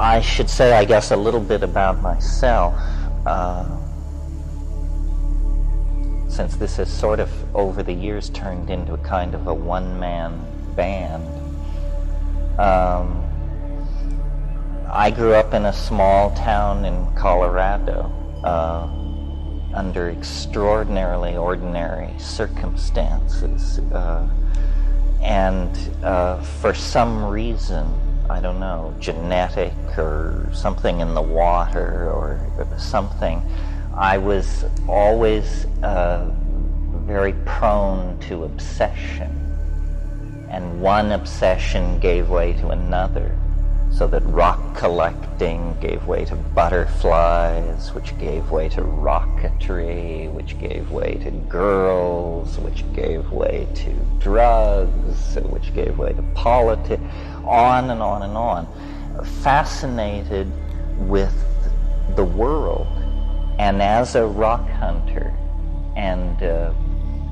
I should say, I guess, a little bit about myself, since this has sort of, over the years, turned into a kind of a one-man band. I grew up in a small town in Colorado, under extraordinarily ordinary circumstances, and for some reason, I don't know, genetic or something in the water or something, I was always very prone to obsession, and one obsession gave way to another, so that rock collecting gave way to butterflies, which gave way to rocketry, which gave way to girls, which gave way to drugs, which gave way to politics, on and on and on. Fascinated with the world, and as a rock hunter and a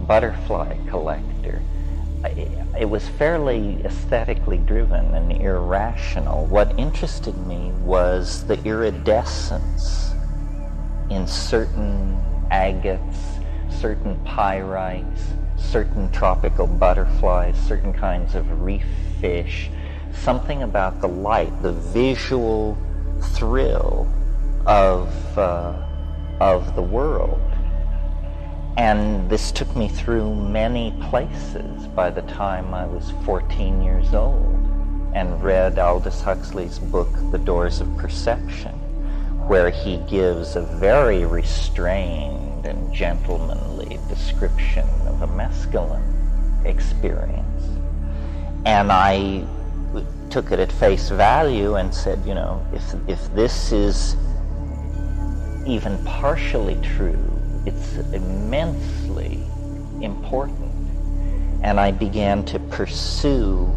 butterfly collector, it was fairly aesthetically driven and irrational. What interested me was the iridescence in certain agates, certain pyrites, certain tropical butterflies, certain kinds of reef fish, something about the light, the visual thrill of the world. And this took me through many places by the time I was 14 years old and read Aldous Huxley's book, The Doors of Perception, where he gives a very restrained and gentlemanly description of a mescaline experience. And I took it at face value and said, you know, if this is even partially true, it's immensely important. And I began to pursue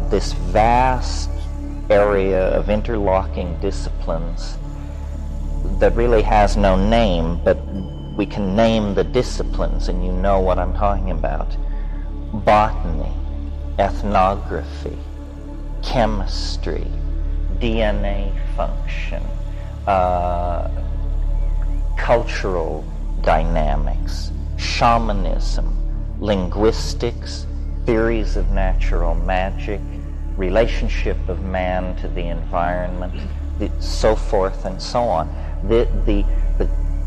this vast area of interlocking disciplines that really has no name, but we can name the disciplines and you know what I'm talking about. Botany, ethnography, chemistry, DNA function, cultural dynamics, shamanism, linguistics, theories of natural magic, relationship of man to the environment, so forth and so on. The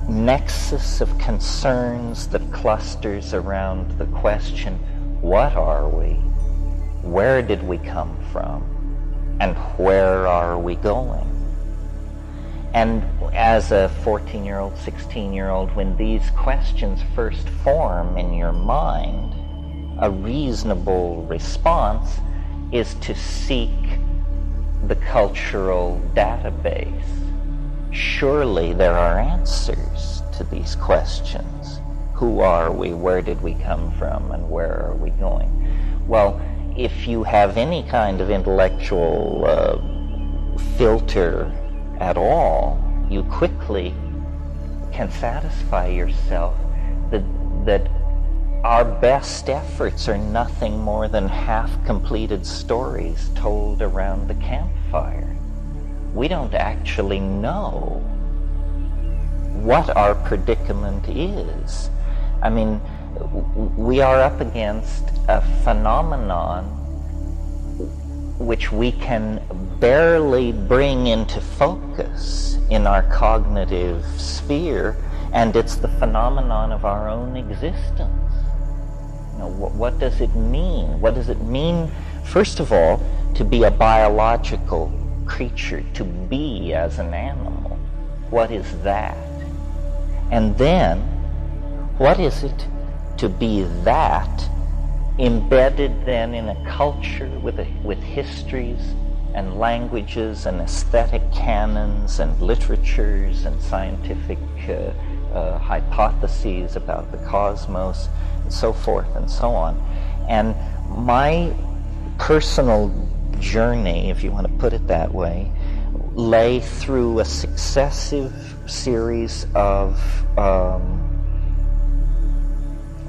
nexus of concerns that clusters around the question, what are we? Where did we come from? And where are we going? And as a 14-year-old, 16-year-old, when these questions first form in your mind, a reasonable response is to seek the cultural database. Surely there are answers to these questions. Who are we? Where did we come from? And where are we going? Well, if you have any kind of intellectual filter at all, you quickly can satisfy yourself that our best efforts are nothing more than half-completed stories told around the campfire. We don't actually know what our predicament is. I mean, we are up against a phenomenon which we can barely bring into focus in our cognitive sphere, and it's the phenomenon of our own existence. You know, what does it mean? What does it mean, first of all, to be a biological creature, to be as an animal? What is that? And then, what is it to be that embedded then in a culture with histories and languages and aesthetic canons and literatures and scientific hypotheses about the cosmos and so forth and so on. And my personal journey, if you want to put it that way, lay through a successive series of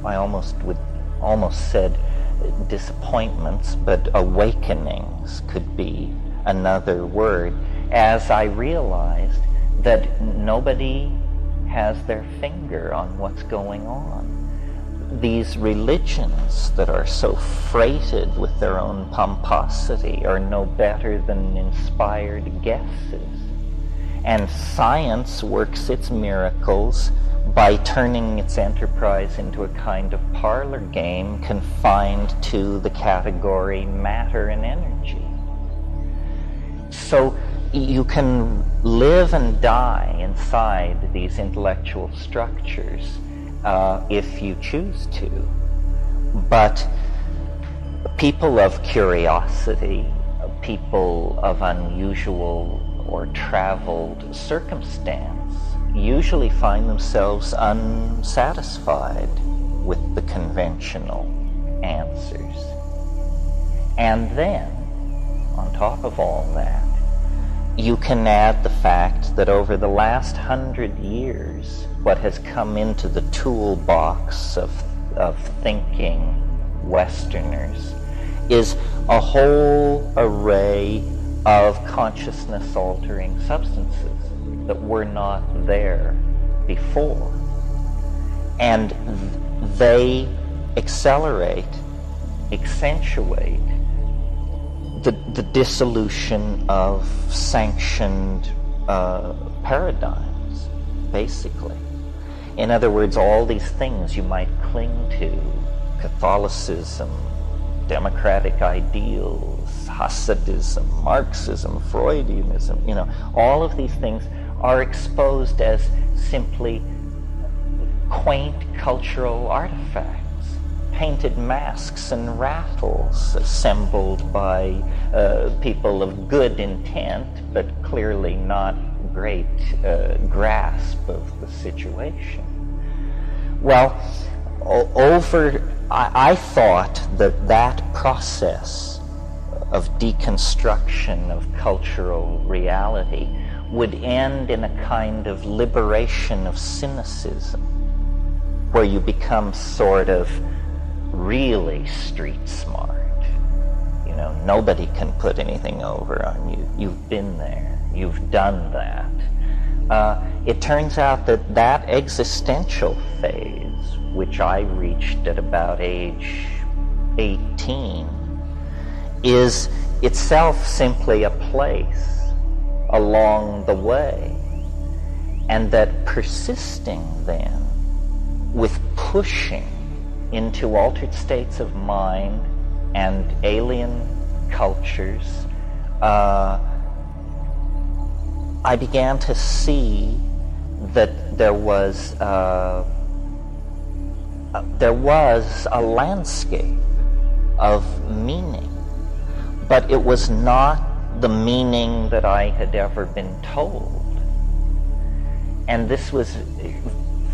I almost said disappointments, but awakenings could be another word, as I realized that nobody has their finger on what's going on. These religions that are so freighted with their own pomposity are no better than inspired guesses. And science works its miracles by turning its enterprise into a kind of parlor game confined to the category matter and energy. So you can live and die inside these intellectual structures if you choose to. But people of curiosity, people of unusual or traveled circumstance usually find themselves unsatisfied with the conventional answers. And then, on top of all that, you can add the fact that over the last 100 years, what has come into the toolbox of thinking Westerners is a whole array of consciousness-altering substances that were not there before. And they accelerate, accentuate the dissolution of sanctioned paradigms, basically. In other words, all these things you might cling to, Catholicism, democratic ideals, Hasidism, Marxism, Freudianism, all of these things are exposed as simply quaint cultural artifacts, painted masks and rattles assembled by people of good intent, but clearly not great grasp of the situation. Well, I thought that process of deconstruction of cultural reality would end in a kind of liberation of cynicism, where you become sort of really street smart. Nobody can put anything over on you. You've been there. You've done that. It turns out that existential phase, which I reached at about age 18, is itself simply a place along the way, and that persisting then with pushing into altered states of mind and alien cultures, I began to see that there was a landscape of meaning, but it was not the meaning that I had ever been told. And this was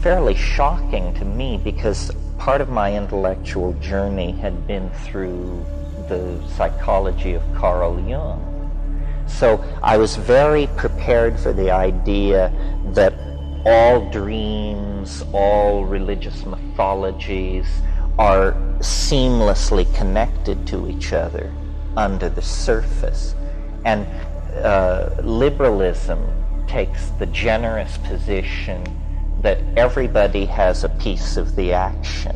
fairly shocking to me, because part of my intellectual journey had been through the psychology of Carl Jung. So I was very prepared for the idea that all dreams, all religious mythologies are seamlessly connected to each other under the surface. And liberalism takes the generous position that everybody has a piece of the action.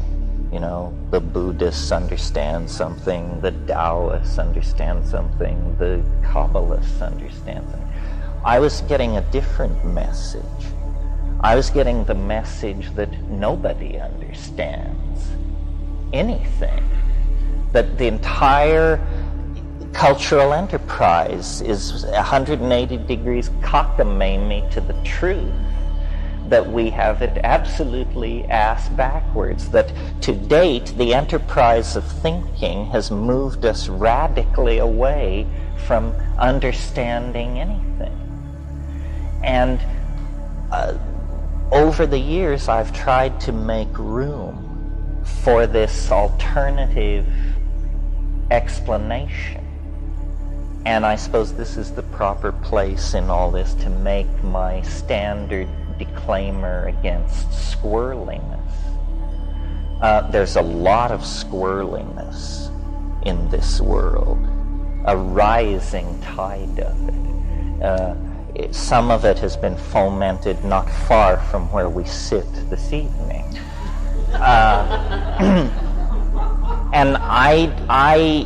The Buddhists understand something, the Taoists understand something, the Kabbalists understand something. I was getting a different message. I was getting the message that nobody understands anything, that the entire cultural enterprise is 180 degrees cockamamie to the truth, that we have it absolutely ass backwards, that to date the enterprise of thinking has moved us radically away from understanding anything. And over the years I've tried to make room for this alternative explanation. And I suppose this is the proper place in all this to make my standard disclaimer against squirreliness. There's a lot of squirreliness in this world. a rising tide of it. Some of it has been fomented not far from where we sit this evening. And I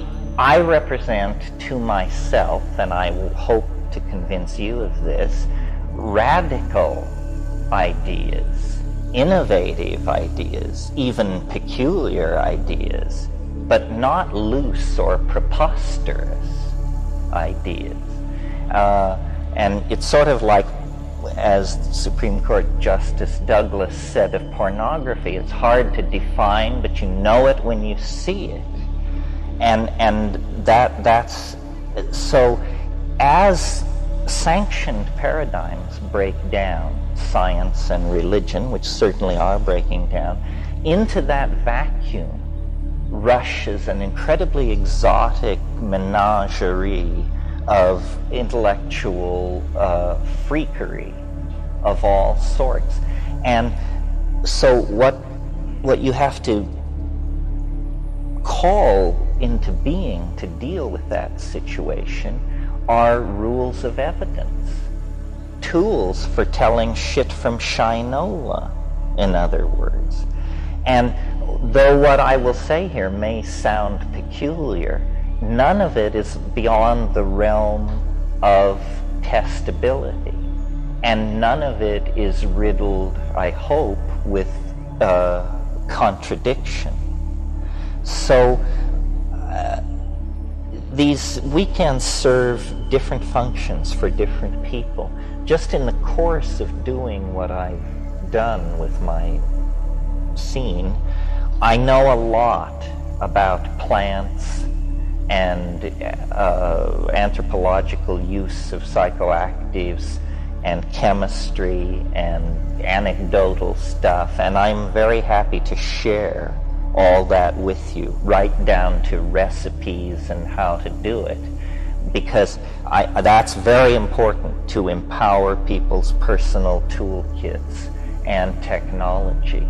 represent to myself, and I hope to convince you of this, radical ideas, innovative ideas, even peculiar ideas, but not loose or preposterous ideas. And it's sort of like, as Supreme Court Justice Douglas said of pornography, it's hard to define, but you know it when you see it. And that's so, as sanctioned paradigms break down, science and religion, which certainly are breaking down, into that vacuum rushes an incredibly exotic menagerie of intellectual freakery of all sorts. And so what you have to call into being to deal with that situation are rules of evidence, tools for telling shit from shinola, in other words. And though what I will say here may sound peculiar, none of it is beyond the realm of testability, and none of it is riddled, I hope, with contradiction. So these weekends serve different functions for different people. Just in the course of doing what I've done with my scene, I know a lot about plants and anthropological use of psychoactives and chemistry and anecdotal stuff, and I'm very happy to share all that with you, right down to recipes and how to do it, because that's very important to empower people's personal toolkits and technology.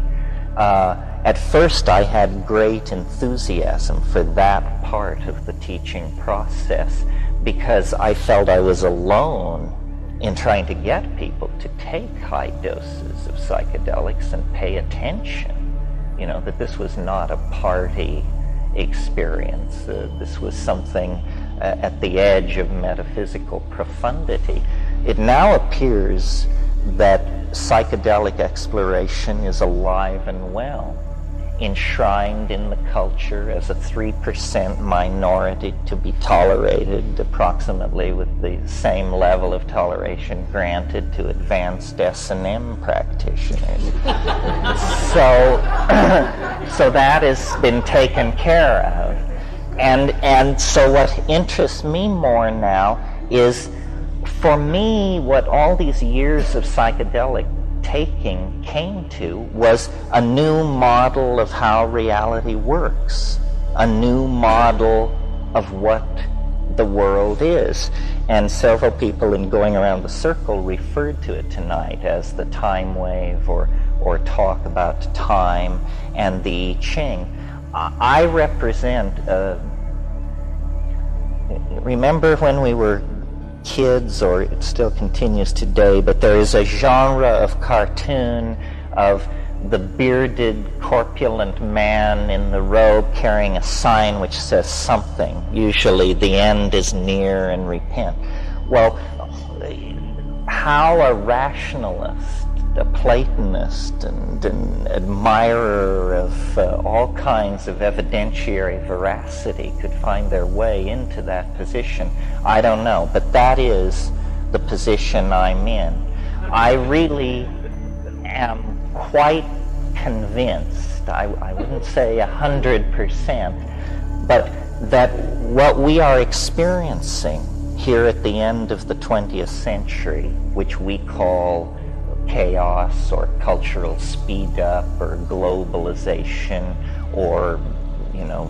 At first I had great enthusiasm for that part of the teaching process because I felt I was alone in trying to get people to take high doses of psychedelics and pay attention. You know, that this was not a party experience. This was something at the edge of metaphysical profundity. It now appears that psychedelic exploration is alive and well, enshrined in the culture as a 3% minority to be tolerated approximately with the same level of toleration granted to advanced S&M practitioners. So that has been taken care of. And so what interests me more now is, for me, what all these years of psychedelic taking came to was a new model of how reality works, a new model of what the world is. And several people in Going Around the Circle referred to it tonight as the time wave, or talk about time and the I Ching. I represent, remember when we were kids, or it still continues today, but there is a genre of cartoon of the bearded, corpulent man in the robe carrying a sign which says something, usually the end is near and repent. Well, how a rationalist, a Platonist, and an admirer of all kinds of evidentiary veracity could find their way into that position, I don't know, but that is the position I'm in. I really am quite convinced, I wouldn't say 100%, but that what we are experiencing here at the end of the 20th century, which we call chaos or cultural speed up or globalization, or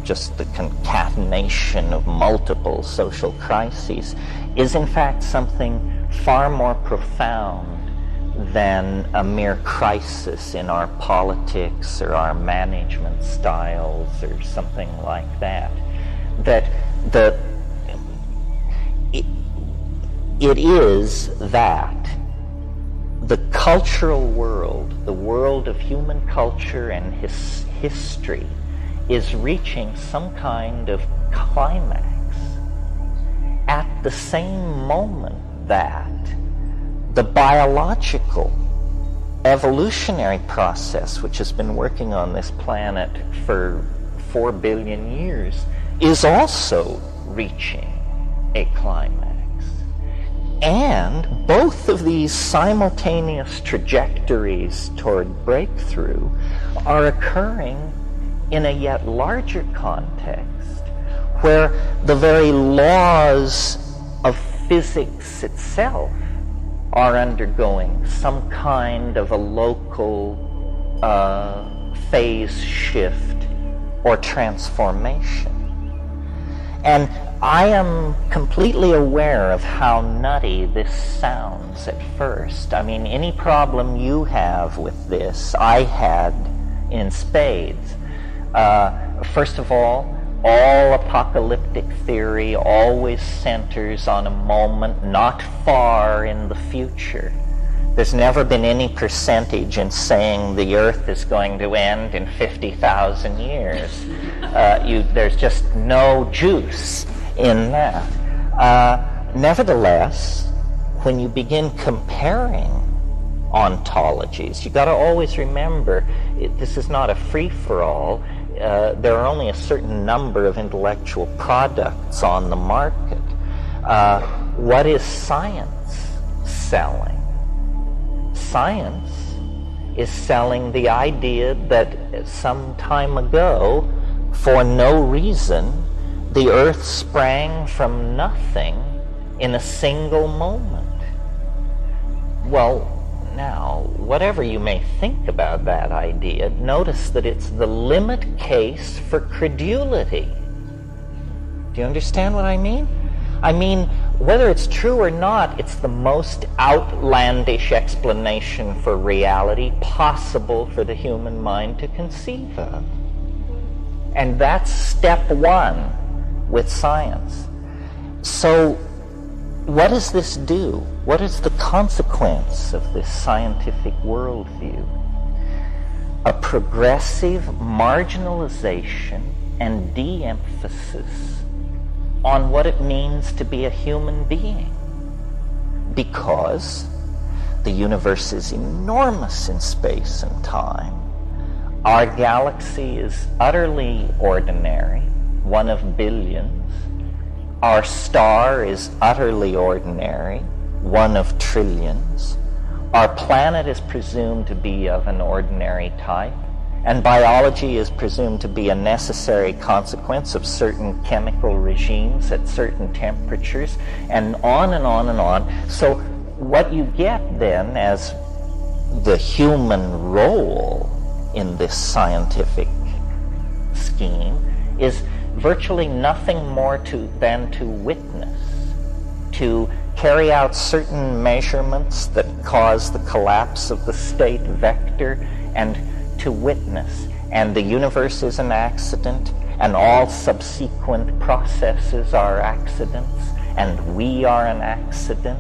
just the concatenation of multiple social crises, is in fact something far more profound than a mere crisis in our politics or our management styles or something like that. That it is that the cultural world, the world of human culture and history, is reaching some kind of climax at the same moment that the biological evolutionary process, which has been working on this planet for 4 billion years, is also reaching a climax. And both of these simultaneous trajectories toward breakthrough are occurring in a yet larger context, where the very laws of physics itself are undergoing some kind of a local phase shift or transformation. And I am completely aware of how nutty this sounds at first. I mean, any problem you have with this, I had in spades. First of all apocalyptic theory always centers on a moment not far in the future. There's never been any percentage in saying the Earth is going to end in 50,000 years. There's just no juice in that. Nevertheless, when you begin comparing ontologies, you got to always remember this is not a free-for-all. There are only a certain number of intellectual products on the market. What is science selling? Science is selling the idea that some time ago, for no reason, the Earth sprang from nothing in a single moment. Well, now, whatever you may think about that idea, notice that it's the limit case for credulity. Do you understand what I mean? I mean, whether it's true or not, it's the most outlandish explanation for reality possible for the human mind to conceive of. And that's step one with science. So, what does this do? What is the consequence of this scientific worldview? A progressive marginalization and de-emphasis on what it means to be a human being. Because the universe is enormous in space and time. Our galaxy is utterly ordinary, one of billions. Our star is utterly ordinary, one of trillions. Our planet is presumed to be of an ordinary type, and biology is presumed to be a necessary consequence of certain chemical regimes at certain temperatures, and on and on and on. So what you get then as the human role in this scientific scheme is virtually nothing more than to witness, to carry out certain measurements that cause the collapse of the state vector, and to witness. And the universe is an accident, and all subsequent processes are accidents, and we are an accident,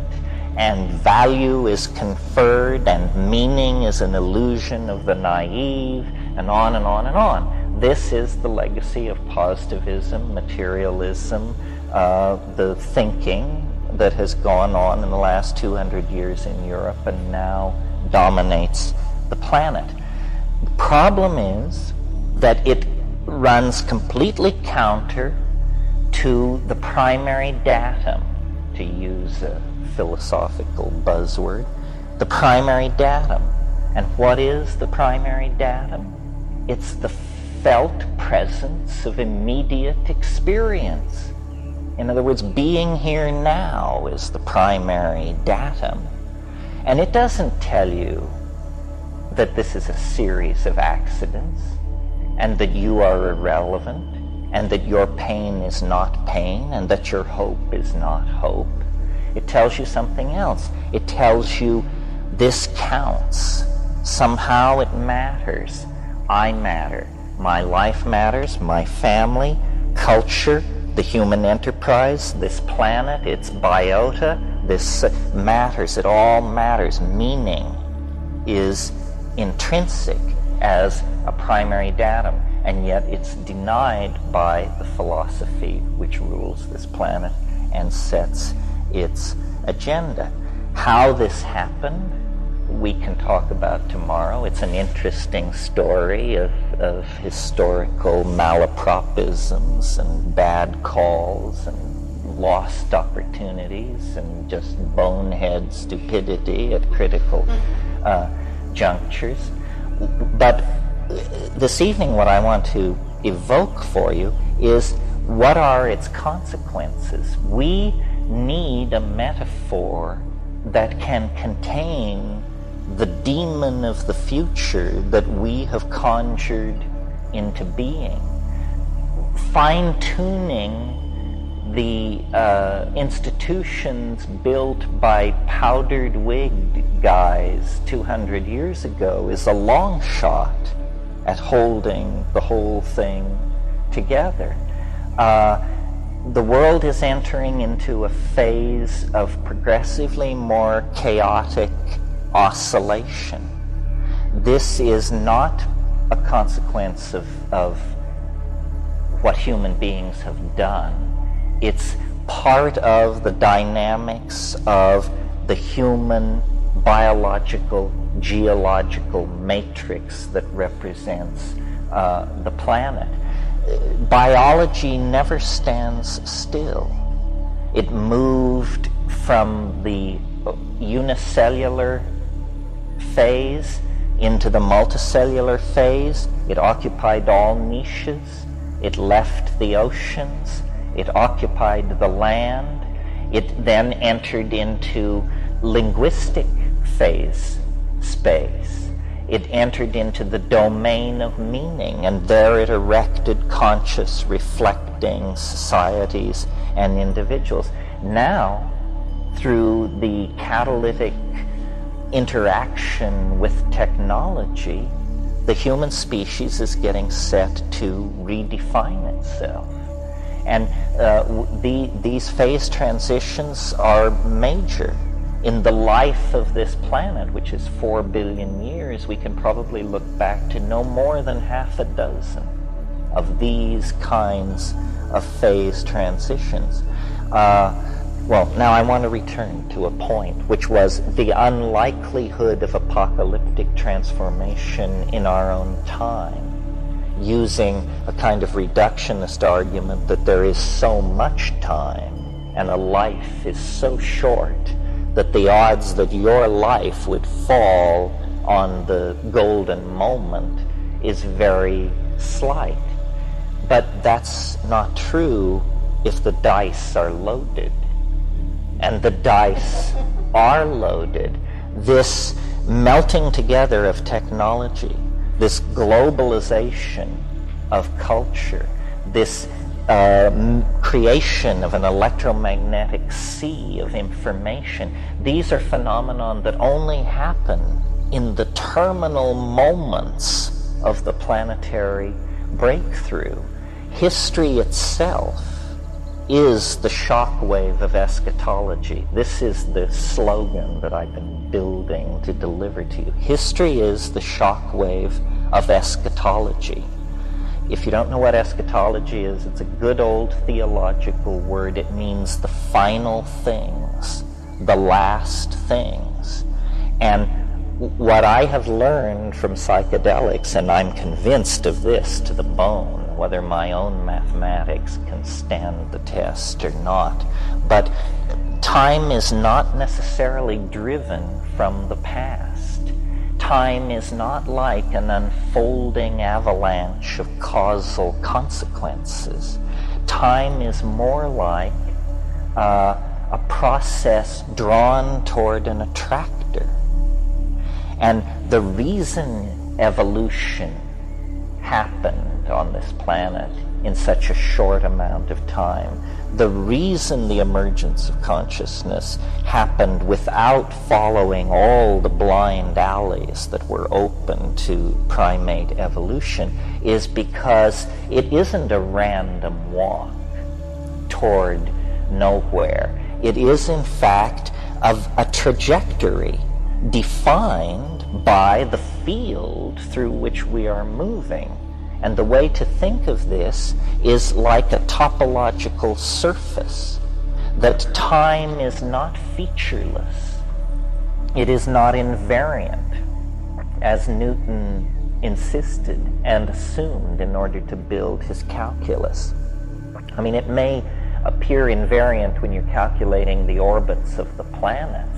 and value is conferred, and meaning is an illusion of the naive, and on and on and on. This is the legacy of positivism, materialism, the thinking that has gone on in the last 200 years in Europe and now dominates the planet. The problem is that it runs completely counter to the primary datum, to use a philosophical buzzword, the primary datum. And what is the primary datum? It's the felt presence of immediate experience. In other words, being here now is the primary datum. And it doesn't tell you that this is a series of accidents, and that you are irrelevant, and that your pain is not pain, and that your hope is not hope. It tells you something else. It tells you this counts. Somehow it matters. I matter. My life matters, my family, culture, the human enterprise, this planet, its biota, This matters, it all matters. Meaning is intrinsic as a primary datum, and yet it's denied by the philosophy which rules this planet and sets its agenda. How this happened, we can talk about tomorrow. It's an interesting story of historical malapropisms and bad calls and lost opportunities and just bonehead stupidity at critical junctures. But this evening what I want to evoke for you is what are its consequences. We need a metaphor that can contain the demon of the future that we have conjured into being. Fine-tuning the institutions built by powdered-wigged guys 200 years ago is a long shot at holding the whole thing together. The world is entering into a phase of progressively more chaotic oscillation. This is not a consequence of what human beings have done. It's part of the dynamics of the human biological, geological matrix that represents the planet. Biology never stands still. It moved from the unicellular phase into the multicellular phase. It occupied all niches. It left the oceans. It occupied the land. It then entered into linguistic phase space. It entered into the domain of meaning, and there it erected conscious, reflecting societies and individuals. Now, through the catalytic interaction with technology, the human species is getting set to redefine itself. And these phase transitions are major. In the life of this planet, which is 4 billion years, we can probably look back to no more than half a dozen of these kinds of phase transitions. Well, now I want to return to a point, which was the unlikelihood of apocalyptic transformation in our own time, using a kind of reductionist argument that there is so much time and a life is so short that the odds that your life would fall on the golden moment is very slight. But that's not true if the dice are loaded. And the dice are loaded. This melting together of technology, this globalization of culture, this creation of an electromagnetic sea of information, these are phenomena that only happen in the terminal moments of the planetary breakthrough. History itself is the shockwave of eschatology. This is the slogan that I've been building to deliver to you. History is the shockwave of eschatology. If you don't know what eschatology is, it's a good old theological word. It means the final things, the last things. And what I have learned from psychedelics, and I'm convinced of this to the bone, whether my own mathematics can stand the test or not, but time is not necessarily driven from the past. Time is not like an unfolding avalanche of causal consequences. Time is more like a process drawn toward an attractor. And the reason evolution happened on this planet in such a short amount of time, the reason the emergence of consciousness happened without following all the blind alleys that were open to primate evolution, is because it isn't a random walk toward nowhere. It is, in fact, of a trajectory defined by the field through which we are moving. And the way to think of this is like a topological surface, that time is not featureless. It is not invariant, as Newton insisted and assumed in order to build his calculus. I mean, it may appear invariant when you're calculating the orbits of the planets,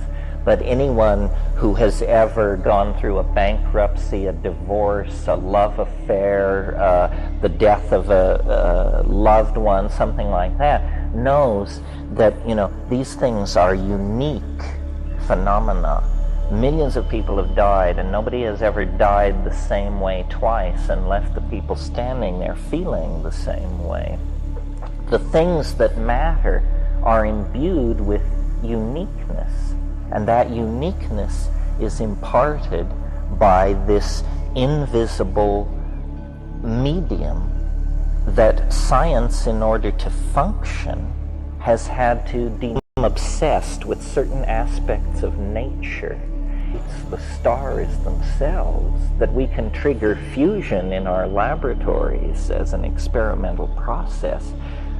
but anyone who has ever gone through a bankruptcy, a divorce, a love affair, the death of a loved one, something like that, knows that, these things are unique phenomena. Millions of people have died, and nobody has ever died the same way twice and left the people standing there feeling the same way. The things that matter are imbued with uniqueness, and that uniqueness is imparted by this invisible medium that science, in order to function, has had to become obsessed with certain aspects of nature. It's the stars themselves that we can trigger fusion in our laboratories as an experimental process.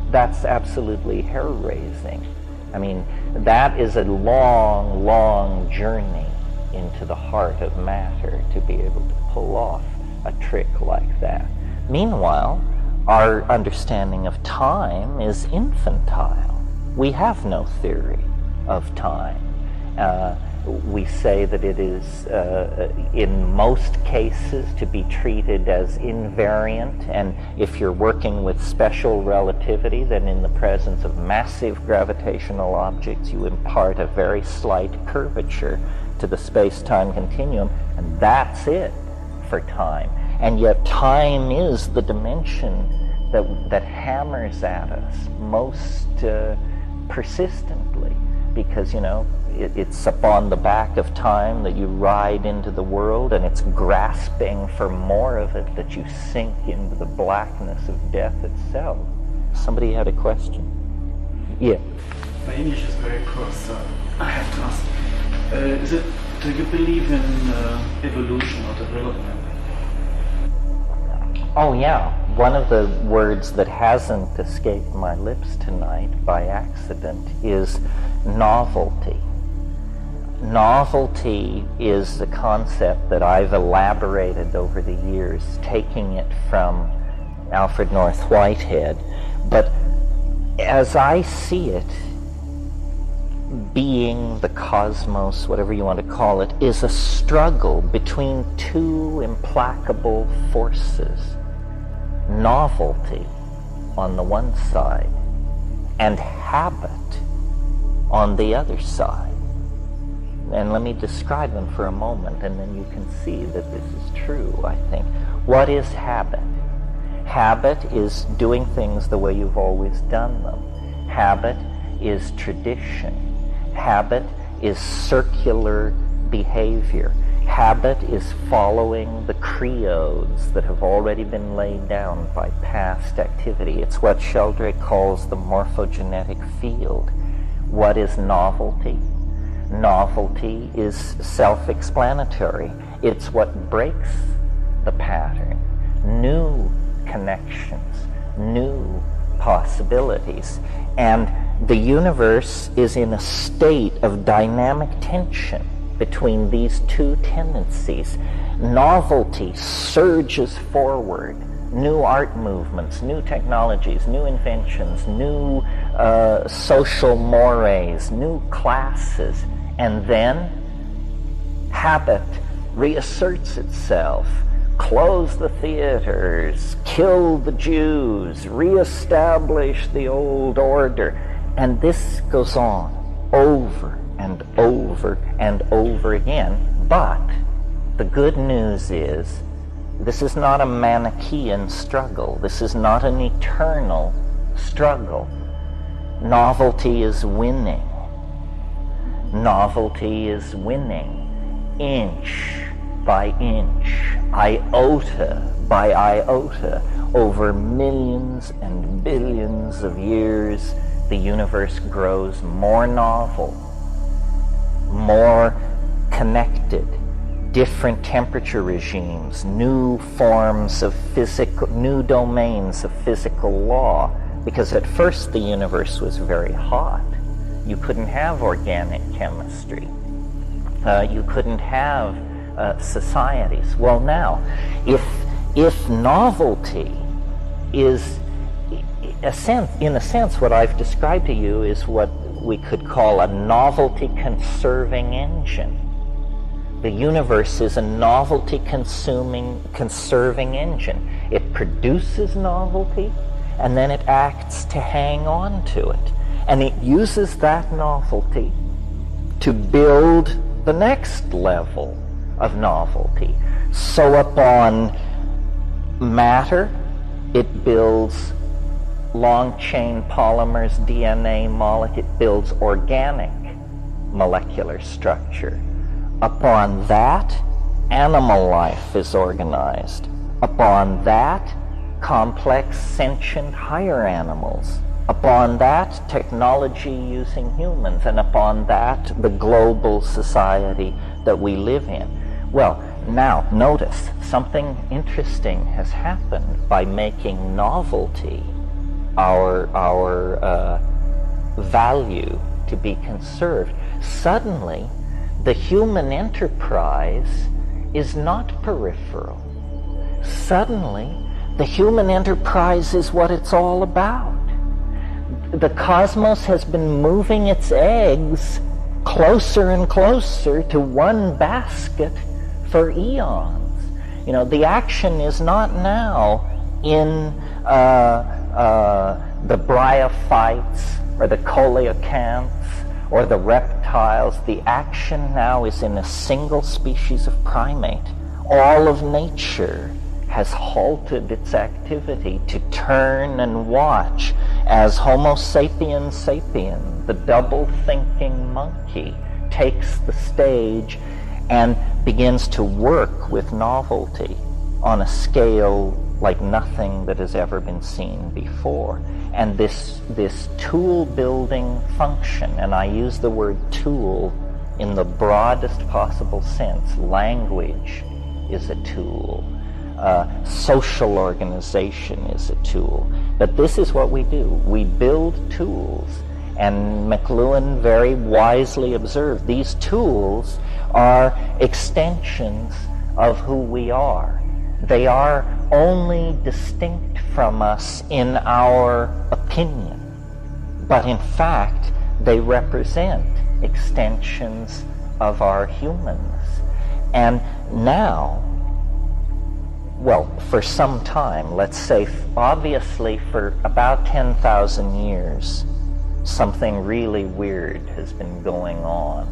That's absolutely hair-raising. I mean, that is a long, long journey into the heart of matter to be able to pull off a trick like that. Meanwhile, our understanding of time is infantile. We have no theory of time. We say that it is, in most cases, to be treated as invariant, and if you're working with special relativity, then in the presence of massive gravitational objects, you impart a very slight curvature to the space-time continuum, and that's it for time. And yet time is the dimension that hammers at us most persistently, because, it's upon the back of time that you ride into the world, and it's grasping for more of it that you sink into the blackness of death itself. Somebody had a question? Yeah. My English is very poor, so I have to ask. Do you believe in evolution or development? Oh yeah. One of the words that hasn't escaped my lips tonight by accident is novelty. Novelty is the concept that I've elaborated over the years, taking it from Alfred North Whitehead. But as I see it, being, the cosmos, whatever you want to call it, is a struggle between two implacable forces. Novelty on the one side and habit on the other side. And let me describe them for a moment, and then you can see that this is true, I think. What is habit? Habit is doing things the way you've always done them. Habit is tradition. Habit is circular behavior. Habit is following the creeds that have already been laid down by past activity. It's what Sheldrake calls the morphogenetic field. What is novelty? Novelty is self-explanatory. It's what breaks the pattern. New connections, new possibilities. And the universe is in a state of dynamic tension between these two tendencies. Novelty surges forward. New art movements, new technologies, new inventions, new social mores, new classes. And then habit reasserts itself. Close the theaters, kill the Jews, reestablish the old order. And this goes on over and over and over again. But the good news is, this is not a Manichaean struggle. This is not an eternal struggle. Novelty is winning. Novelty is winning, inch by inch, iota by iota, over millions and billions of years. The universe grows more novel more connected, different temperature regimes, new forms of new domains of physical law. Because at first the universe was very hot. You couldn't have organic chemistry. You couldn't have societies. Well, now, if novelty is, in a sense, what I've described to you is what we could call a novelty-conserving engine. The universe is a novelty-conserving engine. It produces novelty, and then it acts to hang on to it. And it uses that novelty to build the next level of novelty. So upon matter, it builds long-chain polymers, DNA molecule, it builds organic molecular structure. Upon that, animal life is organized. Upon that, complex, sentient, higher animals. Upon that, technology using humans. And upon that, the global society that we live in. Well, now, notice, something interesting has happened by making novelty our value to be conserved. Suddenly, the human enterprise is not peripheral. Suddenly, the human enterprise is what it's all about. The cosmos has been moving its eggs closer and closer to one basket for eons. You know, the action is not now in the bryophytes or the coelacanths or the reptiles. The action now is in a single species of primate. All of nature has halted its activity to turn and watch as Homo sapiens sapien, the double-thinking monkey, takes the stage and begins to work with novelty on a scale like nothing that has ever been seen before. And this tool-building function, and I use the word tool in the broadest possible sense. Language is a tool. Social organization is a tool. But this is what we do. We build tools. And McLuhan very wisely observed these tools are extensions of who we are. They are only distinct from us in our opinion. But in fact, they represent extensions of our humanness. And now, well, for some time, let's say obviously for about 10,000 years, something really weird has been going on.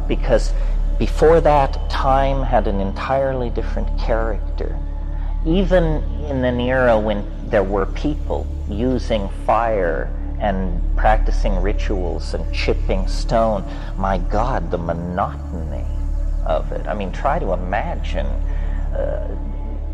Because before that, time had an entirely different character. Even in an era when there were people using fire and practicing rituals and chipping stone, my God, the monotony of it. I mean, try to imagine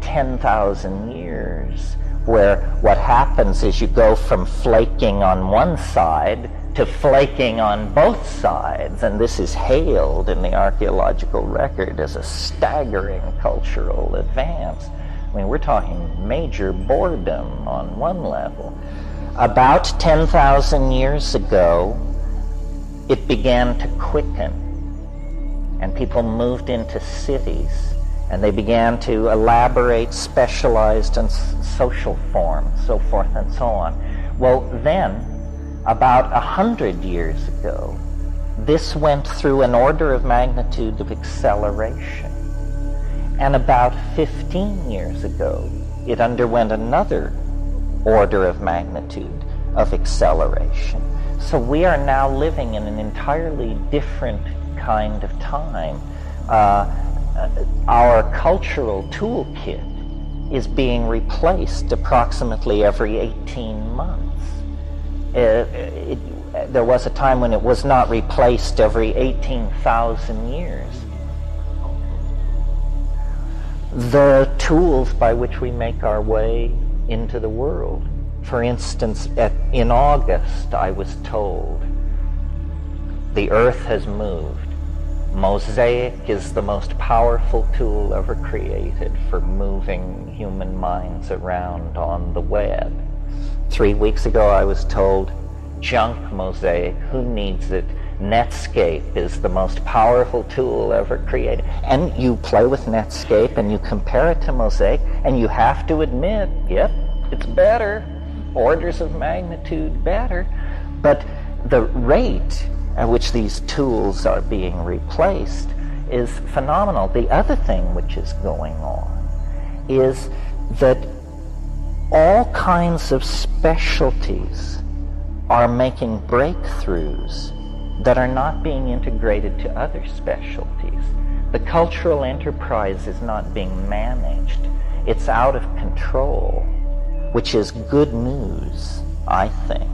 10,000 years where what happens is you go from flaking on one side to flaking on both sides, and this is hailed in the archaeological record as a staggering cultural advance. I mean, we're talking major boredom on one level. About 10,000 years ago, it began to quicken, and people moved into cities, and they began to elaborate specialized and social forms, so forth and so on. Well, then, about 100 years ago, this went through an order of magnitude of acceleration. And about 15 years ago, it underwent another order of magnitude of acceleration. So we are now living in an entirely different kind of time. Our cultural toolkit is being replaced approximately every 18 months. There was a time when it was not replaced every 18,000 years. The tools by which we make our way into the world. For instance, in August, I was told The earth has moved. Mosaic is the most powerful tool ever created for moving human minds around on the web. 3 weeks ago I was told, junk Mosaic, who needs it? Netscape is the most powerful tool ever created. And you play with Netscape and you compare it to Mosaic and you have to admit, yep, it's better, orders of magnitude better. But the rate at which these tools are being replaced is phenomenal. The other thing which is going on is that all kinds of specialties are making breakthroughs that are not being integrated to other specialties. The cultural enterprise is not being managed. It's out of control, which is good news, I think.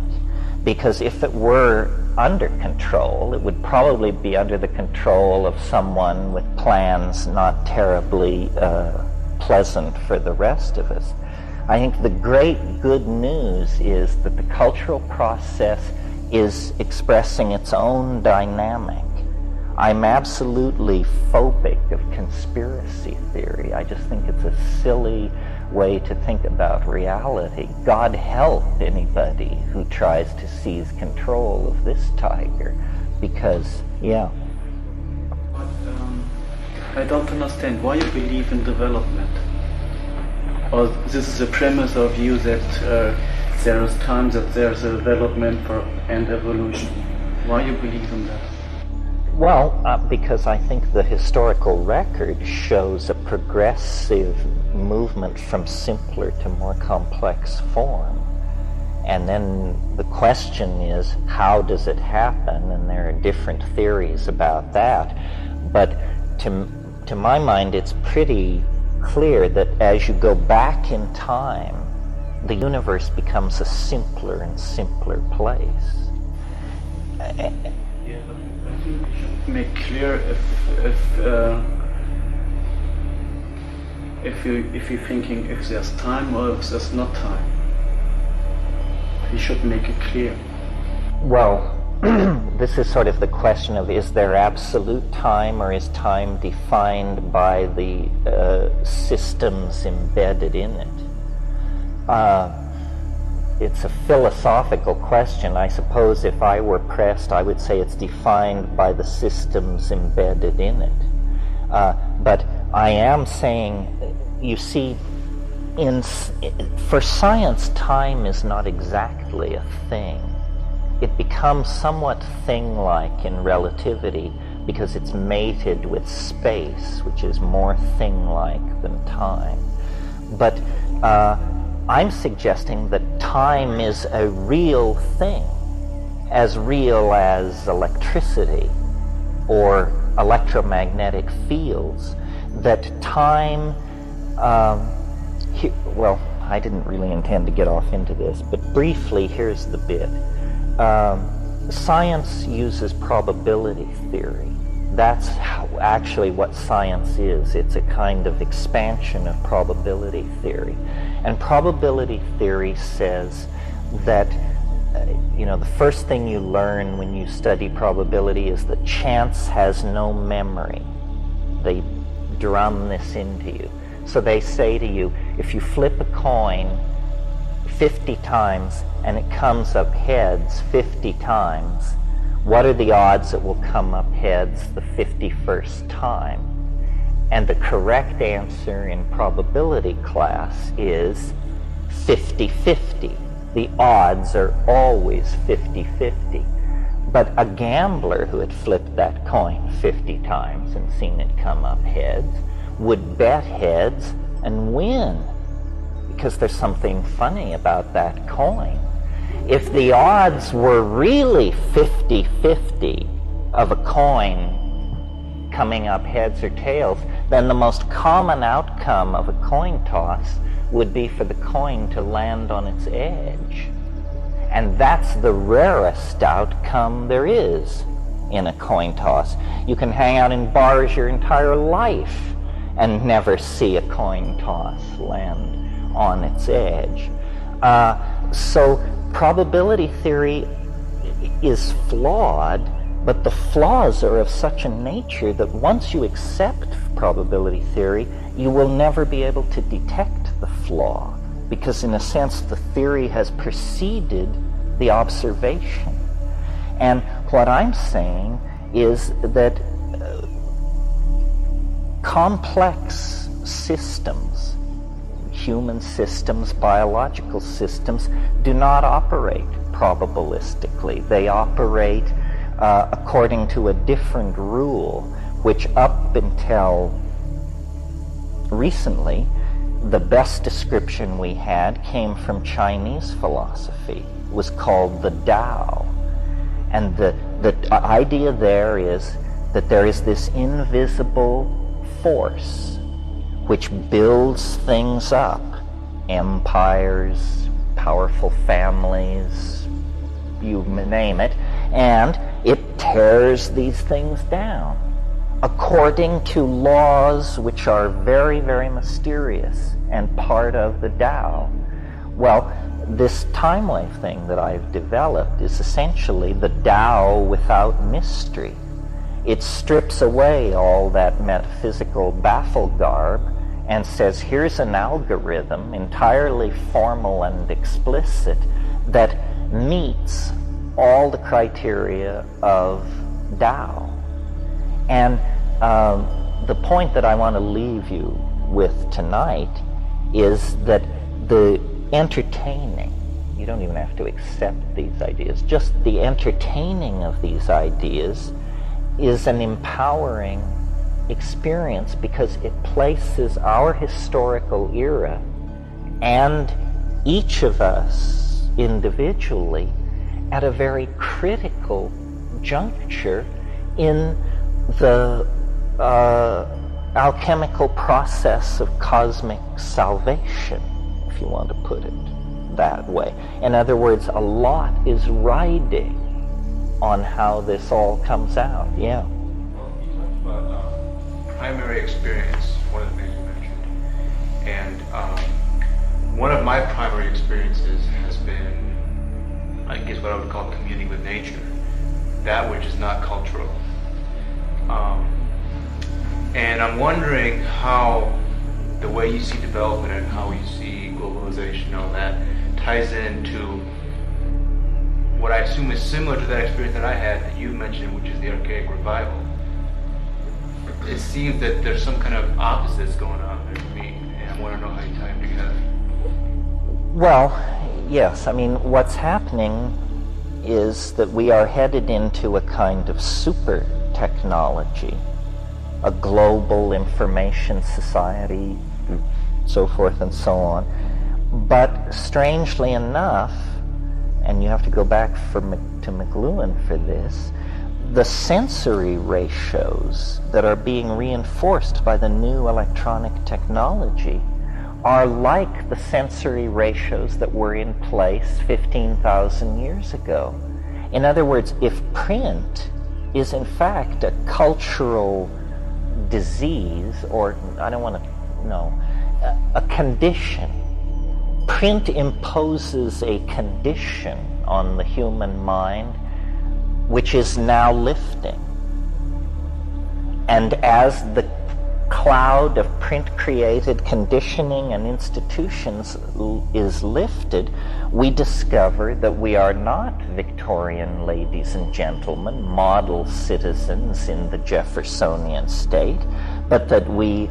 Because if it were under control, it would probably be under the control of someone with plans not terribly pleasant for the rest of us. I think the great good news is that the cultural process is expressing its own dynamic. I'm absolutely phobic of conspiracy theory. I just think it's a silly way to think about reality. God help anybody who tries to seize control of this tiger, because, yeah. But I don't understand why you believe in development. Or this is a premise of you that there is time that there's a development and evolution. Why you believe in that? Well, because I think the historical record shows a progressive movement from simpler to more complex form. And then the question is, how does it happen? And there are different theories about that. But to my mind, it's pretty clear that as you go back in time, the universe becomes a simpler and simpler place. Yeah, but I think we should make clear if you're thinking if there's time or if there's not time. We should make it clear. Well, this is sort of the question of, is there absolute time, or is time defined by the systems embedded in it? It's a philosophical question. I suppose if I were pressed, I would say it's defined by the systems embedded in it. But I am saying, you see, for science, time is not exactly a thing. It becomes somewhat thing-like in relativity because it's mated with space, which is more thing-like than time. But I'm suggesting that time is a real thing, as real as electricity or electromagnetic fields, that time, well, I didn't really intend to get off into this, but briefly, here's the bit. Science uses probability theory. That's actually what science is. It's a kind of expansion of probability theory. And probability theory says that, the first thing you learn when you study probability is that chance has no memory. They drum this into you. So they say to you, if you flip a coin 50 times and it comes up heads 50 times, what are the odds it will come up heads the 51st time? And the correct answer in probability class is 50-50. The odds are always 50-50. But a gambler who had flipped that coin 50 times and seen it come up heads would bet heads and win, because there's something funny about that coin. If the odds were really 50-50 of a coin coming up heads or tails, then the most common outcome of a coin toss would be for the coin to land on its edge. And that's the rarest outcome there is in a coin toss. You can hang out in bars your entire life and never see a coin toss land on its edge. So probability theory is flawed But the flaws are of such a nature that once you accept probability theory, you will never be able to detect the flaw, because in a sense the theory has preceded the observation. And what I'm saying is that complex systems, human systems, biological systems, do not operate probabilistically. They operate according to a different rule, which up until recently, the best description we had came from Chinese philosophy. It was called the Tao. And the idea there is that there is this invisible force which builds things up, empires, powerful families, you name it, and it tears these things down according to laws which are very, very mysterious and part of the Tao. Well, this time wave thing that I've developed is essentially the Tao without mystery. It strips away all that metaphysical baffle garb and says, here's an algorithm, entirely formal and explicit, that meets all the criteria of Tao. And the point that I want to leave you with tonight is that the entertaining, you don't even have to accept these ideas, just the entertaining of these ideas is an empowering experience, because it places our historical era and each of us individually at a very critical juncture in the alchemical process of cosmic salvation, if you want to put it that way. In other words, a lot is riding on how this all comes out. Yeah. Well, you talked about primary experience, one of the things you mentioned. And one of my primary experiences has been, I guess, what I would call communing with nature, that which is not cultural. And I'm wondering how the way you see development and how you see globalization and all that ties into what I assume is similar to that experience that I had that you mentioned, which is the archaic revival. It seems that there's some kind of opposites going on there for me, and I want to know how you tie them together. Well, yes. I mean, what's happening is that we are headed into a kind of super technology, a global information society, so forth and so on. But strangely enough, and you have to go back to McLuhan for this, the sensory ratios that are being reinforced by the new electronic technology are like the sensory ratios that were in place 15,000 years ago. In other words, if print is in fact a cultural disease, or I don't want to, no, a condition, print imposes a condition on the human mind which is now lifting. And as the cloud of print-created conditioning and institutions is lifted, we discover that we are not Victorian ladies and gentlemen, model citizens in the Jeffersonian state, but that we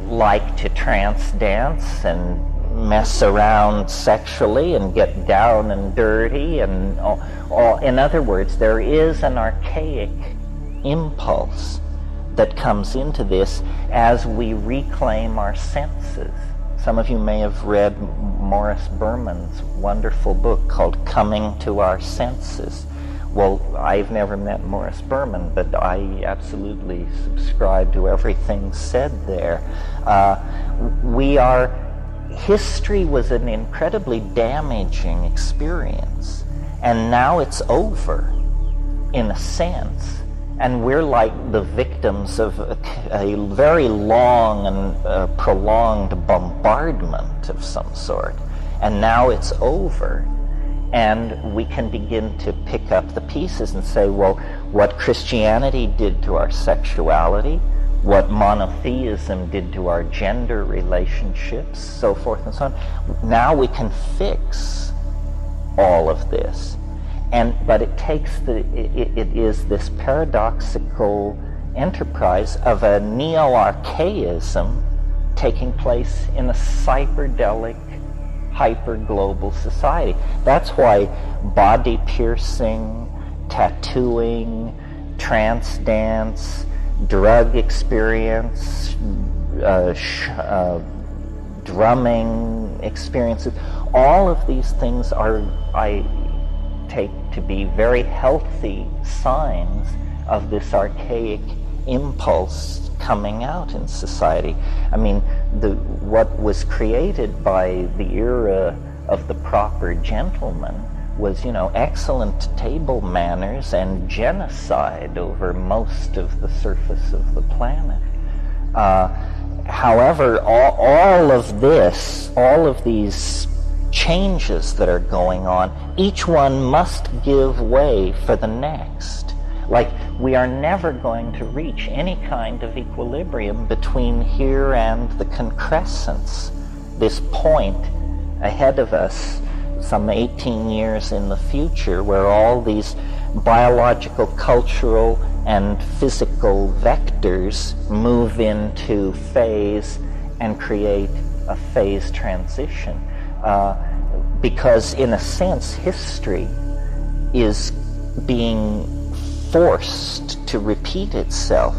like to trance dance and mess around sexually and get down and dirty and all. In other words, there is an archaic impulse that comes into this as we reclaim our senses. Some of you may have read Morris Berman's wonderful book called Coming to Our Senses. Well, I've never met Morris Berman, but I absolutely subscribe to everything said there. History was an incredibly damaging experience, and now it's over, in a sense. And we're like the victims of a very long and prolonged bombardment of some sort. And now it's over. And we can begin to pick up the pieces and say, well, what Christianity did to our sexuality, what monotheism did to our gender relationships, so forth and so on. Now we can fix all of this. But it takes it is this paradoxical enterprise of a neo-archaism taking place in a cyberdelic, hyper-global society. That's why body piercing, tattooing, trance dance, drug experience, drumming experiences, all of these things are, I take to be very healthy signs of this archaic impulse coming out in society. I mean, what was created by the era of the proper gentleman was, excellent table manners and genocide over most of the surface of the planet. However, all of these changes that are going on, each one must give way for the next. Like, we are never going to reach any kind of equilibrium between here and the concrescence, this point ahead of us, some 18 years in the future, where all these biological, cultural, and physical vectors move into phase and create a phase transition. Because in a sense, history is being forced to repeat itself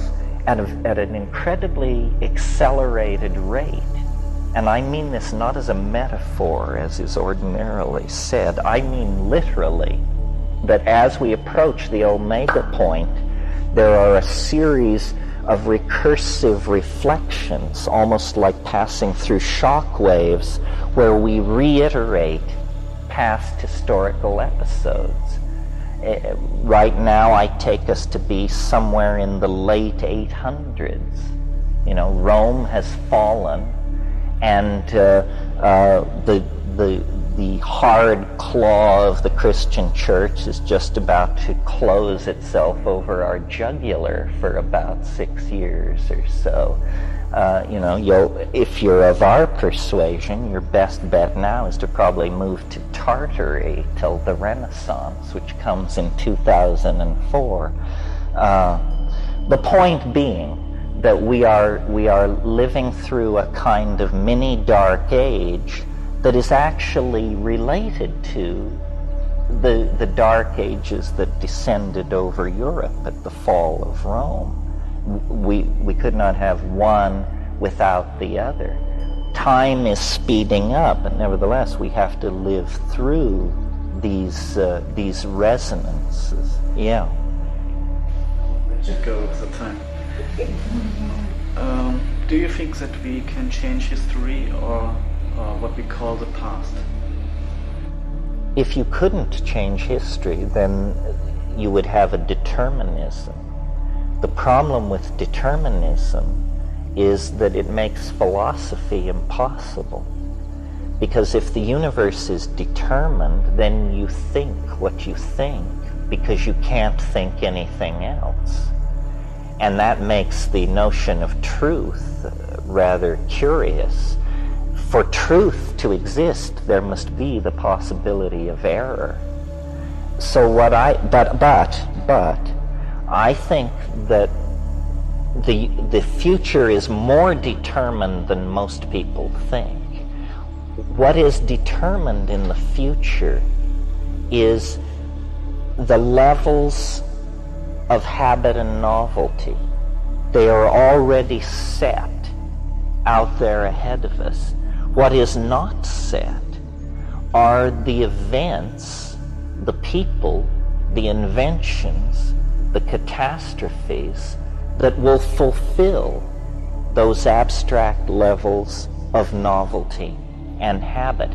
at an incredibly accelerated rate. And I mean this not as a metaphor, as is ordinarily said. I mean literally, that as we approach the omega point, there are a series of recursive reflections, almost like passing through shock waves, where we reiterate past historical episodes. Right now, I take us to be somewhere in the late 800s. Rome has fallen, and the hard claw of the Christian church is just about to close itself over our jugular for about 6 years or so. If you're of our persuasion, your best bet now is to probably move to Tartary till the Renaissance, which comes in 2004. The point being that we are living through a kind of mini dark age that is actually related to the dark ages that descended over Europe at the fall of Rome. We could not have one without the other. Time is speeding up, but nevertheless we have to live through these resonances. Yeah. Let you go with the time. Do you think that we can change history, or what we call the past? If you couldn't change history, then you would have a determinism. The problem with determinism is that it makes philosophy impossible. Because if the universe is determined, then you think what you think, because you can't think anything else. And that makes the notion of truth rather curious. For truth to exist, there must be the possibility of error. So but I think that the future is more determined than most people think. What is determined in the future is the levels of habit and novelty. They are already set out there ahead of us. What is not set are the events, the people, the inventions, the catastrophes that will fulfill those abstract levels of novelty and habit.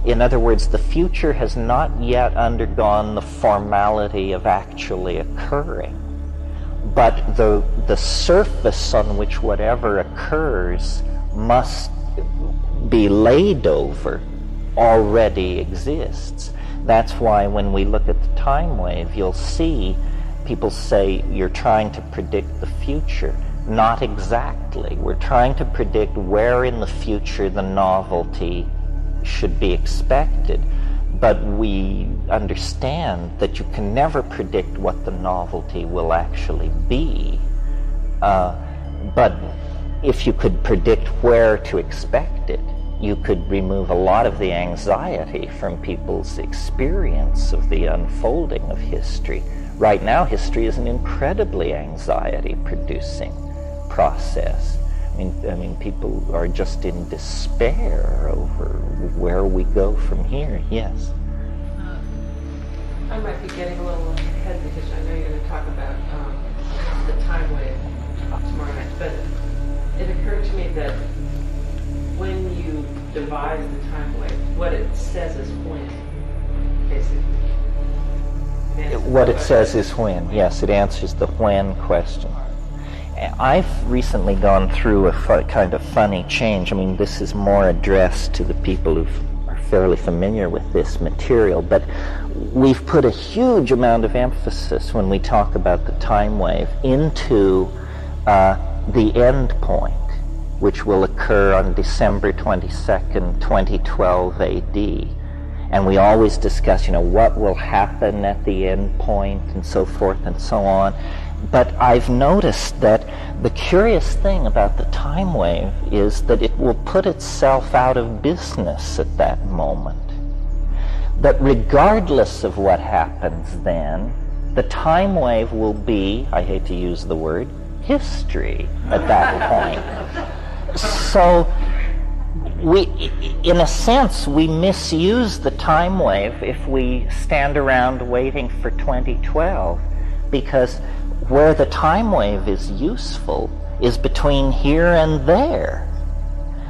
In other words, the future has not yet undergone the formality of actually occurring, but the surface on which whatever occurs must be laid over already exists. That's why when we look at the time wave, you'll see people say you're trying to predict the future. Not exactly. We're trying to predict where in the future the novelty should be expected. But we understand that you can never predict what the novelty will actually be. But if you could predict where to expect it, you could remove a lot of the anxiety from people's experience of the unfolding of history. Right now, history is an incredibly anxiety-producing process. I mean, people are just in despair over where we go from here. Yes? I might be getting a little ahead because I know you're going to talk about the time wave tomorrow night, but it occurred to me that when you devise the time wave, what it says is when, basically. What it says is when. Yes, it answers the when question. I've recently gone through a kind of funny change. I mean, this is more addressed to the people who are fairly familiar with this material, but we've put a huge amount of emphasis when we talk about the time wave into the end point, which will occur on December 22nd, 2012 AD. And we always discuss, what will happen at the end point and so forth and so on. But I've noticed that the curious thing about the time wave is that it will put itself out of business at that moment. That regardless of what happens then, the time wave will be, I hate to use the word, history at that point. So, in a sense, we misuse the time wave if we stand around waiting for 2012, because where the time wave is useful is between here and there,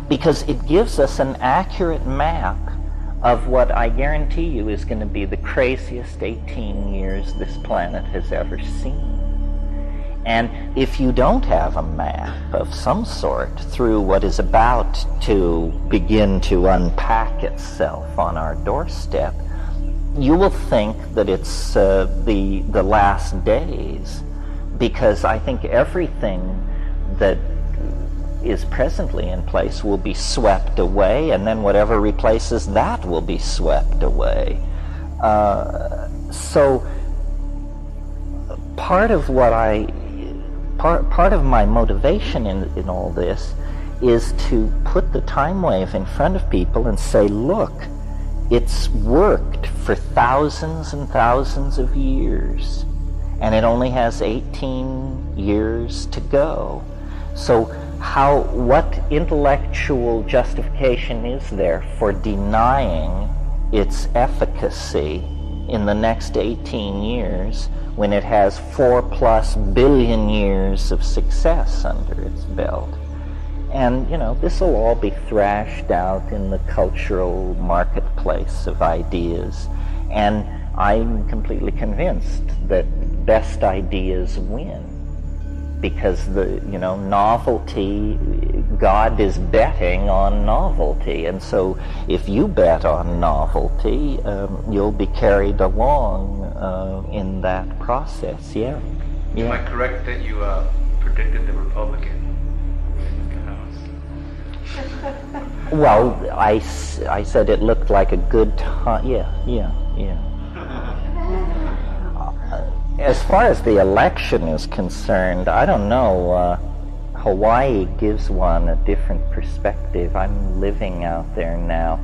because it gives us an accurate map of what I guarantee you is going to be the craziest 18 years this planet has ever seen. And if you don't have a map of some sort through what is about to begin to unpack itself on our doorstep, you will think that it's the last days, because I think everything that is presently in place will be swept away, and then whatever replaces that will be swept away. So part of my motivation in all this is to put the time wave in front of people and say, look, it's worked for thousands and thousands of years, and it only has 18 years to go. So what intellectual justification is there for denying its efficacy in the next 18 years when it has 4+ billion years of success under its belt? And, this will all be thrashed out in the cultural marketplace of ideas. And I'm completely convinced that best ideas win. Because novelty, God is betting on novelty. And so if you bet on novelty, you'll be carried along in that process. Yeah. Am I correct that you predicted the Republican in the House? Well, I said it looked like a good time. Yeah. As far as the election is concerned, I don't know. Hawaii gives one a different perspective. I'm living out there now.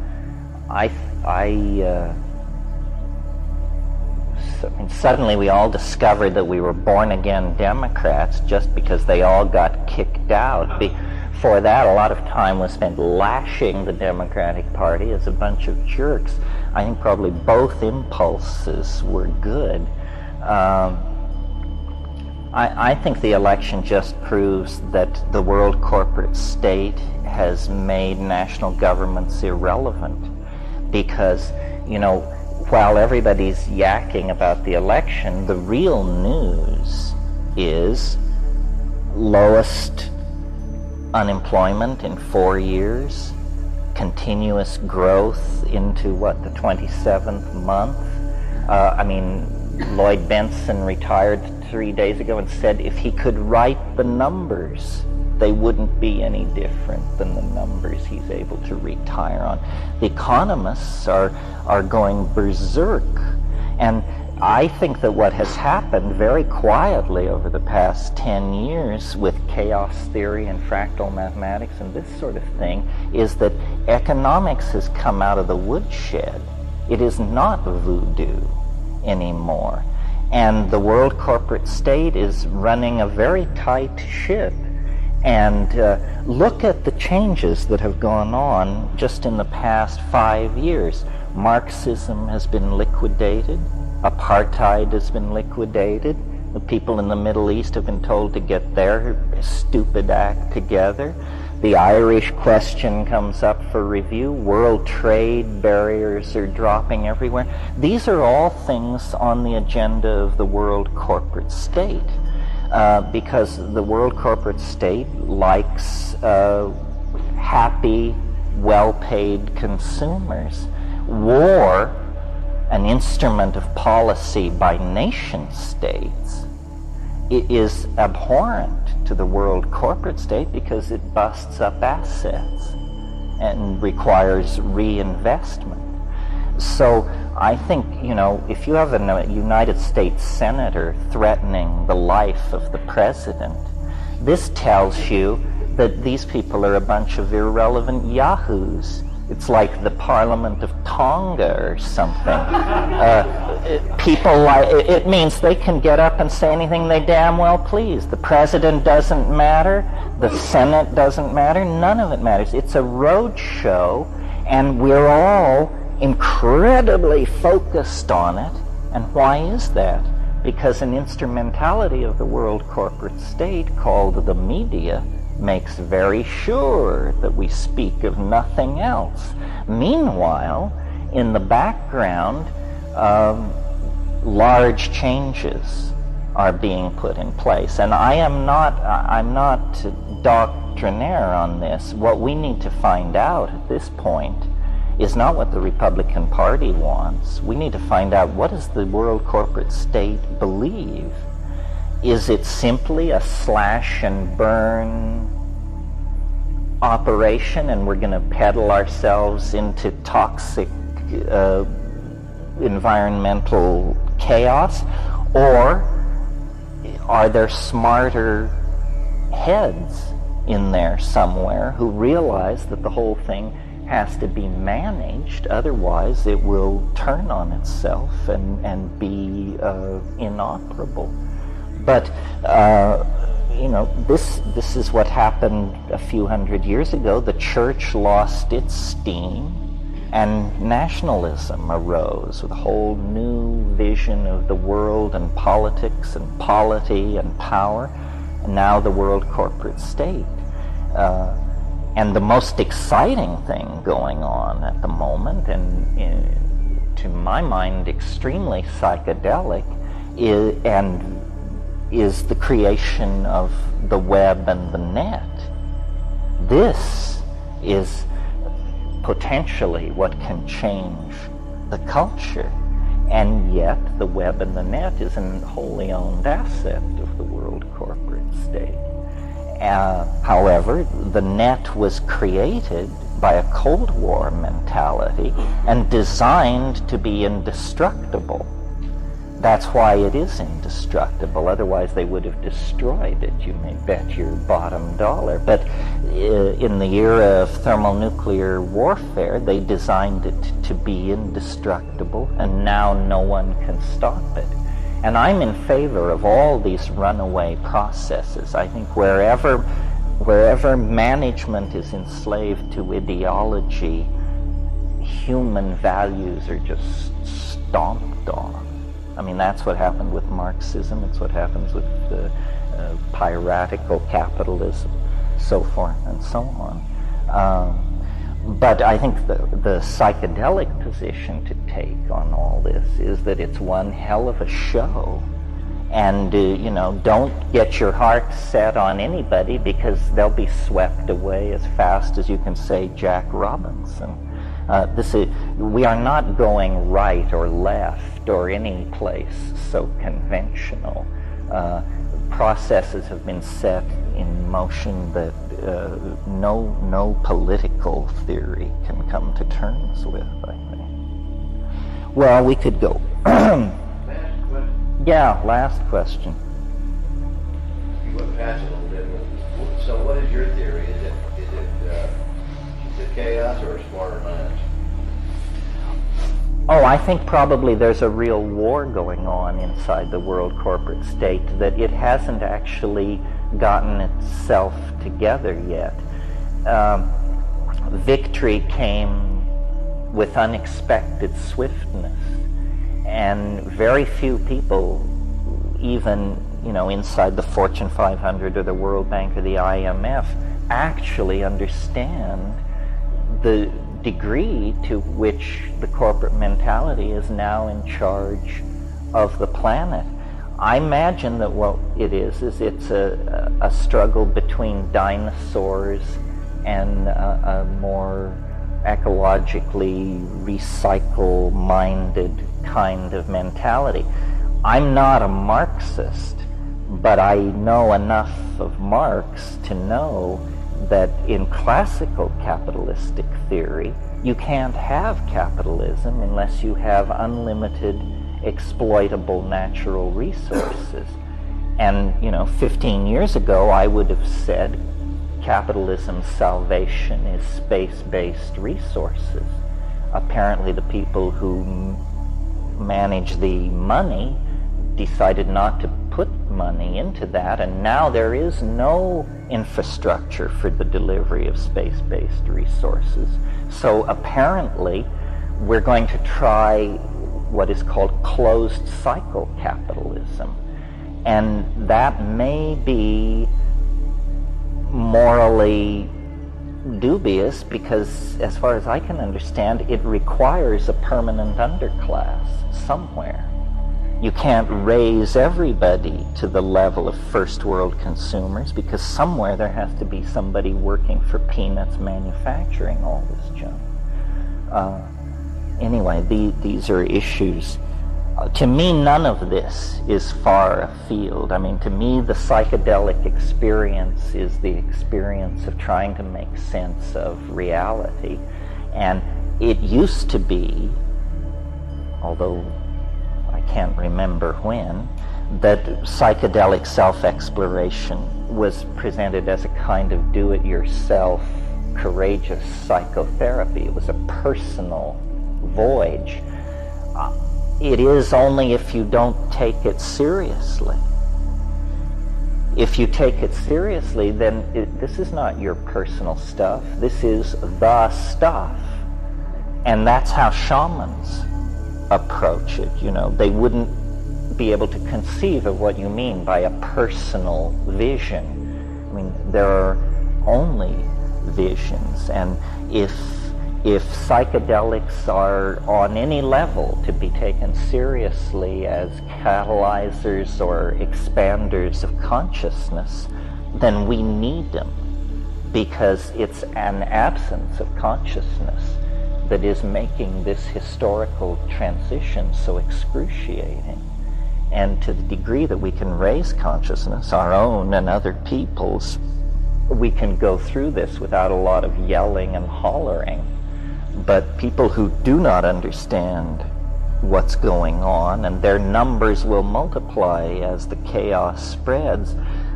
Suddenly we all discovered that we were born-again Democrats just because they all got kicked out. Before that, a lot of time was spent lashing the Democratic Party as a bunch of jerks. I think probably both impulses were good. I think the election just proves that the world corporate state has made national governments irrelevant, because, while everybody's yakking about the election, the real news is lowest unemployment in 4 years, continuous growth into the 27th month. Lloyd Benson retired 3 days ago and said if he could write the numbers, they wouldn't be any different than the numbers he's able to retire on. The economists are going berserk. And I think that what has happened very quietly over the past 10 years with chaos theory and fractal mathematics and this sort of thing is that economics has come out of the woodshed. It is not voodoo anymore. And the world corporate state is running a very tight ship. And look at the changes that have gone on just in the past 5 years. Marxism has been liquidated. Apartheid has been liquidated. The people in the Middle East have been told to get their stupid act together. The Irish question comes up for review. World trade barriers are dropping everywhere. These are all things on the agenda of the world corporate state. Because the world corporate state likes happy, well-paid consumers. War, an instrument of policy by nation states, it is abhorrent to the world corporate state because it busts up assets and requires reinvestment. So I think, if you have a United States senator threatening the life of the president, this tells you that these people are a bunch of irrelevant yahoos. It's like the Parliament of Tonga or something. It means they can get up and say anything they damn well please. The president doesn't matter. The Senate doesn't matter. None of it matters. It's a road show, and we're all incredibly focused on it. And why is that? Because an instrumentality of the world corporate state called the media makes very sure that we speak of nothing else. Meanwhile, in the background, large changes are being put in place. And I'm not doctrinaire on this. What we need to find out at this point is not what the Republican Party wants. We need to find out, what does the world corporate state believe? Is it simply a slash and burn operation, and we're going to peddle ourselves into toxic environmental chaos? Or are there smarter heads in there somewhere who realize that the whole thing has to be managed, otherwise it will turn on itself and be inoperable? But this is what happened a few hundred years ago. The church lost its steam, and nationalism arose with a whole new vision of the world and politics and polity and power, and now the world corporate state. And the most exciting thing going on at the moment, and to my mind extremely psychedelic, is the creation of the web and the net. This is potentially what can change the culture, and yet the web and the net is an wholly owned asset of the world corporate state. However, the net was created by a Cold War mentality and designed to be indestructible. That's why it is indestructible. Otherwise, they would have destroyed it. You may bet your bottom dollar. But in the era of thermonuclear warfare, they designed it to be indestructible, and now no one can stop it. And I'm in favor of all these runaway processes. I think wherever management is enslaved to ideology, human values are just stomped on. I mean, that's what happened with Marxism. It's what happens with piratical capitalism, so forth and so on. But I think the psychedelic position to take on all this is that it's one hell of a show, And don't get your heart set on anybody, because they'll be swept away as fast as you can say Jack Robinson. We are not going right or left or any place so conventional. Processes have been set in motion that no political theory can come to terms with, I think. Well, we could go. Yeah, last question. You went past it a little bit. So what is your theory? Is it chaos or a smarter minds? Oh, I think probably there's a real war going on inside the world corporate state, that it hasn't actually gotten itself together yet. Victory came with unexpected swiftness, and very few people, even inside the Fortune 500 or the World Bank or the IMF, actually understand the degree to which the corporate mentality is now in charge of the planet. I imagine that what it is it's a struggle between dinosaurs and a more ecologically recycle-minded kind of mentality. I'm not a Marxist, but I know enough of Marx to know that in classical capitalistic theory, you can't have capitalism unless you have unlimited exploitable natural resources. And 15 years ago, I would have said capitalism's salvation is space-based resources. Apparently the people who manage the money decided not to put money into that, and now there is no infrastructure for the delivery of space-based resources. So apparently we're going to try what is called closed cycle capitalism, and that may be morally dubious, because as far as I can understand, it requires a permanent underclass somewhere. You can't raise everybody to the level of first world consumers, because somewhere there has to be somebody working for peanuts manufacturing all this junk. Anyway, these are issues. To me, none of this is far afield. I mean, to me, the psychedelic experience is the experience of trying to make sense of reality. And it used to be, although I can't remember when, that psychedelic self-exploration was presented as a kind of do-it-yourself, courageous psychotherapy. It was a personal voyage. It is only if you don't take it seriously. If you take it seriously, then this is not your personal stuff. This is the stuff. And that's how shamans approach it. They wouldn't be able to conceive of what you mean by a personal vision. I mean, there are only visions, and if psychedelics are on any level to be taken seriously as catalyzers or expanders of consciousness, then we need them, because it's an absence of consciousness that is making this historical transition so excruciating. And to the degree that we can raise consciousness, our own and other people's, we can go through this without a lot of yelling and hollering. But people who do not understand what's going on, and their numbers will multiply as the chaos spreads,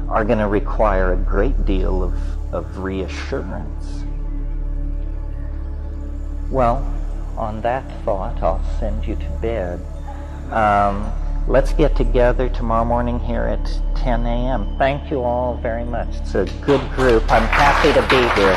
are going to require a great deal of reassurance. Well, on that thought, I'll send you to bed. Let's get together tomorrow morning here at 10 a.m. Thank you all very much. It's a good group. I'm happy to be here.